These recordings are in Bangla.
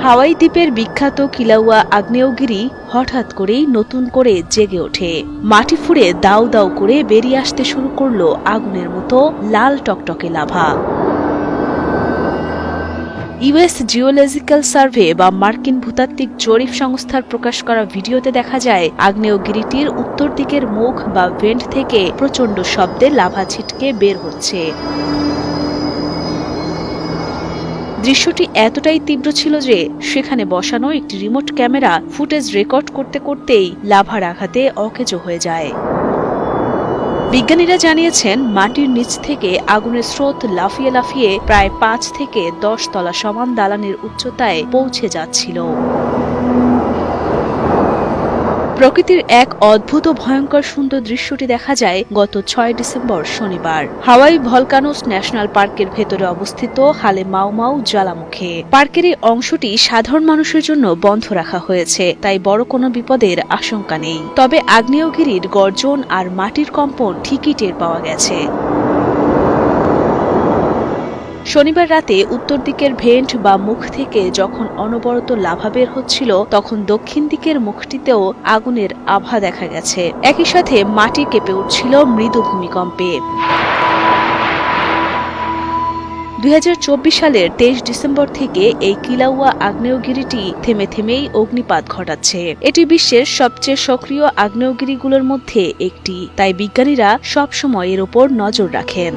হাওয়াই দ্বীপের বিখ্যাত কিলাউয়া আগ্নেয়গিরি হঠাৎ করেই নতুন করে জেগে ওঠে। মাটি ফুঁড়ে দাউ দাউ করে বেরিয়ে আসতে শুরু করলো আগুনের মতো লাল টকটকে লাভা। ইউএস জিওলজিক্যাল সার্ভে বা মার্কিন ভূতাত্ত্বিক জরিপ সংস্থার প্রকাশ করা ভিডিওতে দেখা যায় আগ্নেয়গিরিটির উত্তর দিকের মুখ বা ভেন্ট থেকে প্রচণ্ড শব্দে লাভা ছিটকে বের হচ্ছে। দৃশ্যটি এতটাই তীব্র ছিল যে সেখানে বসানো একটি রিমোট ক্যামেরা ফুটেজ রেকর্ড করতে করতেই লাভার আঘাতে অকেজো হয়ে যায়। বিজ্ঞানীরা জানিয়েছেন মাটির নিচ থেকে আগুনের স্রোত লাফিয়ে লাফিয়ে প্রায় ৫ থেকে ১০ তলা সমান দালানের উচ্চতায় পৌঁছে যাচ্ছিল। প্রকৃতির এক অদ্ভুত ভয়ঙ্কর সুন্দর দৃশ্যটি দেখা যায় গত ৬ ডিসেম্বর শনিবার হাওয়াই ভলকানোস ন্যাশনাল পার্কের ভেতরে অবস্থিত হালে মাউ মাউ জ্বালামুখে। পার্কের এই অংশটি সাধারণ মানুষের জন্য বন্ধ রাখা হয়েছে, তাই বড় কোনো বিপদের আশঙ্কা নেই। তবে আগ্নেয়গিরির গর্জন আর মাটির কম্পন ঠিকই টের পাওয়া গেছে। শনিবার রাতে উত্তর দিকের ভেন্ট বা মুখ থেকে যখন অনবরত লাভা বের হচ্ছিল, তখন দক্ষিণ দিকের মুখটিতেও আগুনের আভা দেখা গেছে। একই সাথে মাটি কেঁপে উঠছিল মৃদু ভূমিকম্পে। ২০২৪ সালের ২৩ ডিসেম্বর থেকে এই কিলাউয়া আগ্নেয়গিরিটি থেমে থেমেই অগ্নিপাত ঘটাচ্ছে। এটি বিশ্বের সবচেয়ে সক্রিয় আগ্নেয়গিরিগুলোর মধ্যে একটি, তাই বিজ্ঞানীরা সবসময় এর ওপর নজর রাখেন।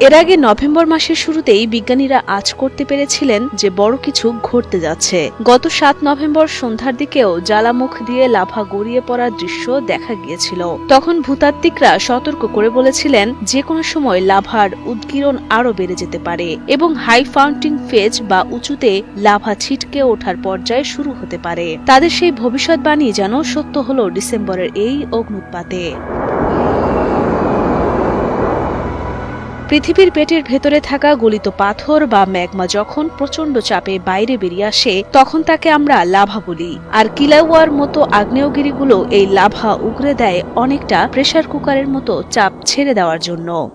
এর আগে নভেম্বর মাসের শুরুতেই বিজ্ঞানীরা আঁচ করতে পেরেছিলেন যে বড় কিছু ঘটতে যাচ্ছে। গত ৭ নভেম্বর সন্ধ্যার দিকেও জ্বালামুখ দিয়ে লাভা গড়িয়ে পড়ার দৃশ্য দেখা গিয়েছিল। তখন ভূতাত্ত্বিকরা সতর্ক করে বলেছিলেন যে কোনো সময় লাভার উদগীরণ আরও বেড়ে যেতে পারে এবং হাই ফাউন্টিং ফেজ বা উঁচুতে লাভা ছিটকে ওঠার পর্যায়ে শুরু হতে পারে। তাদের সেই ভবিষ্যৎবাণী যেন সত্য হলো ডিসেম্বরের এই অগ্ন্যুৎপাতে। পৃথিবীর পেটের ভেতরে থাকা গলিত পাথর বা ম্যাগমা যখন প্রচণ্ড চাপে বাইরে বেরিয়ে আসে, তখন তাকে আমরা লাভা বলি। আর কিলাউয়ার মতো আগ্নেয়গিরিগুলো এই লাভা উগরে দেয় অনেকটা প্রেসার কুকারের মতো চাপ ছেড়ে দেওয়ার জন্য।